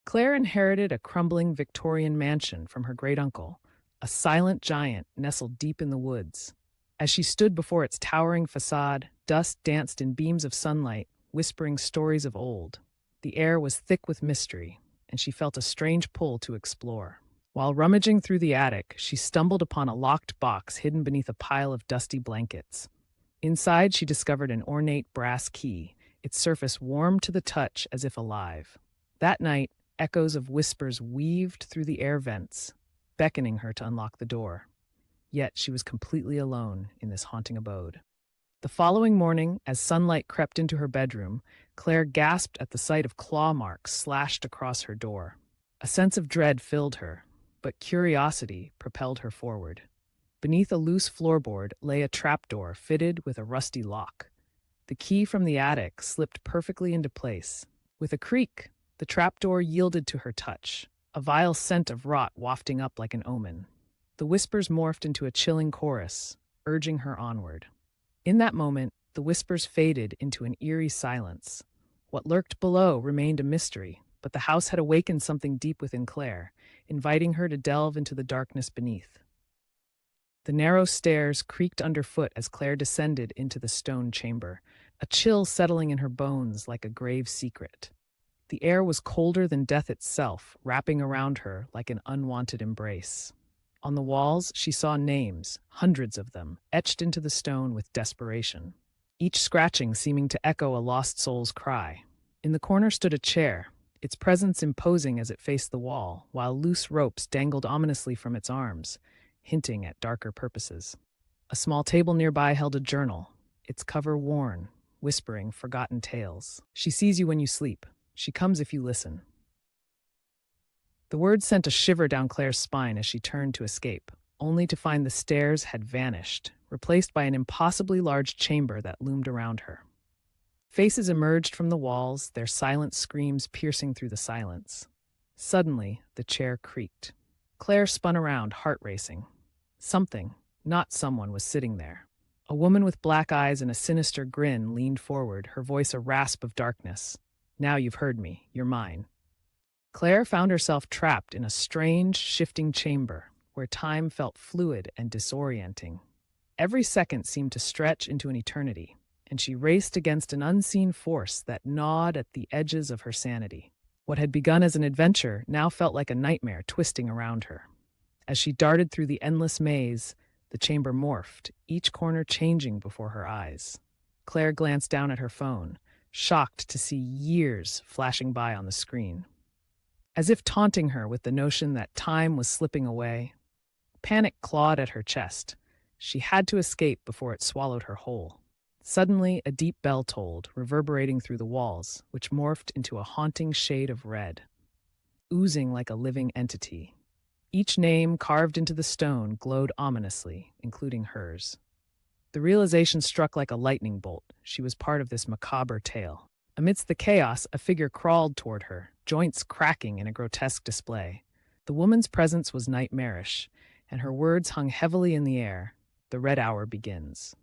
Claire inherited a crumbling Victorian mansion from her great-uncle, a silent giant nestled deep in the woods. As she stood before its towering facade, dust danced in beams of sunlight, whispering stories of old. The air was thick with mystery, and she felt a strange pull to explore. While rummaging through the attic, she stumbled upon a locked box hidden beneath a pile of dusty blankets. Inside, she discovered an ornate brass key, its surface warm to the touch as if alive. That night, echoes of whispers weaved through the air vents, beckoning her to unlock the door. Yet she was completely alone in this haunting abode. The following morning, as sunlight crept into her bedroom, Claire gasped at the sight of claw marks slashed across her door. A sense of dread filled her, but curiosity propelled her forward. Beneath a loose floorboard lay a trapdoor fitted with a rusty lock. The key from the attic slipped perfectly into place. With a creak, the trapdoor yielded to her touch, a vile scent of rot wafting up like an omen. The whispers morphed into a chilling chorus, urging her onward. In that moment, the whispers faded into an eerie silence. What lurked below remained a mystery, but the house had awakened something deep within Claire, inviting her to delve into the darkness beneath. The narrow stairs creaked underfoot as Claire descended into the stone chamber, a chill settling in her bones like a grave secret. The air was colder than death itself, wrapping around her like an unwanted embrace. On the walls, she saw names, hundreds of them, etched into the stone with desperation, each scratching seeming to echo a lost soul's cry. In the corner stood a chair, its presence imposing as it faced the wall, while loose ropes dangled ominously from its arms, hinting at darker purposes. A small table nearby held a journal, its cover worn, whispering forgotten tales. She sees you when you sleep. She comes if you listen. The words sent a shiver down Claire's spine as she turned to escape, only to find the stairs had vanished, replaced by an impossibly large chamber that loomed around her. Faces emerged from the walls, their silent screams piercing through the silence. Suddenly, the chair creaked. Claire spun around, heart racing. Something, not someone, was sitting there. A woman with black eyes and a sinister grin leaned forward, her voice a rasp of darkness. "Now you've heard me. You're mine." Claire found herself trapped in a strange, shifting chamber where time felt fluid and disorienting. Every second seemed to stretch into an eternity, and she raced against an unseen force that gnawed at the edges of her sanity. What had begun as an adventure now felt like a nightmare twisting around her. As she darted through the endless maze, the chamber morphed, each corner changing before her eyes. Claire glanced down at her phone, shocked to see years flashing by on the screen. As if taunting her with the notion that time was slipping away, panic clawed at her chest. She had to escape before it swallowed her whole. Suddenly, a deep bell tolled, reverberating through the walls, which morphed into a haunting shade of red, oozing like a living entity. Each name carved into the stone glowed ominously, including hers. The realization struck like a lightning bolt. She was part of this macabre tale. Amidst the chaos, a figure crawled toward her, joints cracking in a grotesque display. The woman's presence was nightmarish, and her words hung heavily in the air. "The red hour begins."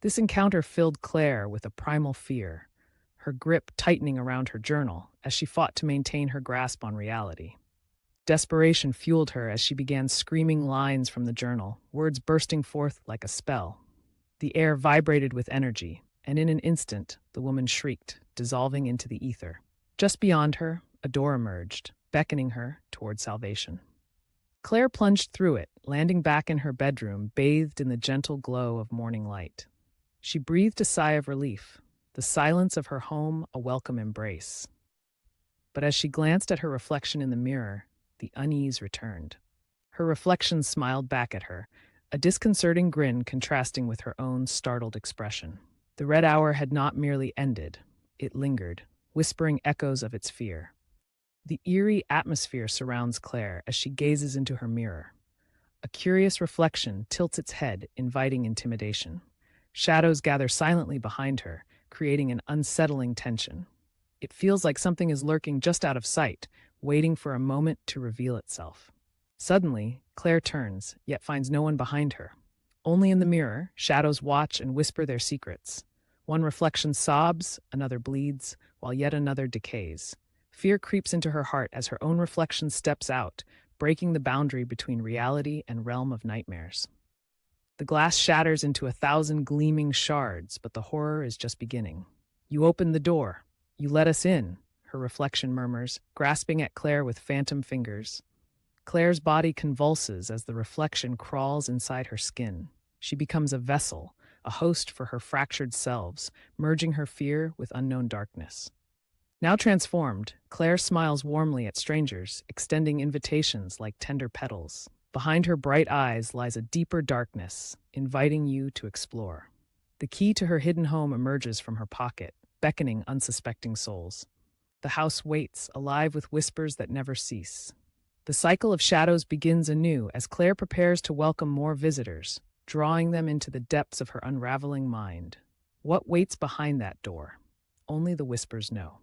This encounter filled Claire with a primal fear, her grip tightening around her journal as she fought to maintain her grasp on reality. Desperation fueled her as she began screaming lines from the journal, words bursting forth like a spell. The air vibrated with energy, and in an instant, the woman shrieked, dissolving into the ether. Just beyond her, a door emerged, beckoning her toward salvation. Claire plunged through it, landing back in her bedroom, bathed in the gentle glow of morning light. She breathed a sigh of relief, the silence of her home a welcome embrace. But as she glanced at her reflection in the mirror, the unease returned. Her reflection smiled back at her, a disconcerting grin contrasting with her own startled expression. The red hour had not merely ended, it lingered, whispering echoes of its fear. The eerie atmosphere surrounds Claire as she gazes into her mirror. A curious reflection tilts its head, inviting intimidation. Shadows gather silently behind her, creating an unsettling tension. It feels like something is lurking just out of sight, waiting for a moment to reveal itself. Suddenly, Claire turns, yet finds no one behind her. Only in the mirror, shadows watch and whisper their secrets. One reflection sobs, another bleeds, while yet another decays. Fear creeps into her heart as her own reflection steps out, breaking the boundary between reality and realm of nightmares. The glass shatters into 1,000 gleaming shards, but the horror is just beginning. You open the door. You let us in, her reflection murmurs, grasping at Claire with phantom fingers. Claire's body convulses as the reflection crawls inside her skin. She becomes a vessel, a host for her fractured selves, merging her fear with unknown darkness. Now transformed, Claire smiles warmly at strangers, extending invitations like tender petals. Behind her bright eyes lies a deeper darkness, inviting you to explore. The key to her hidden home emerges from her pocket, beckoning unsuspecting souls. The house waits, alive with whispers that never cease. The cycle of shadows begins anew as Claire prepares to welcome more visitors, drawing them into the depths of her unraveling mind. What waits behind that door? Only the whispers know.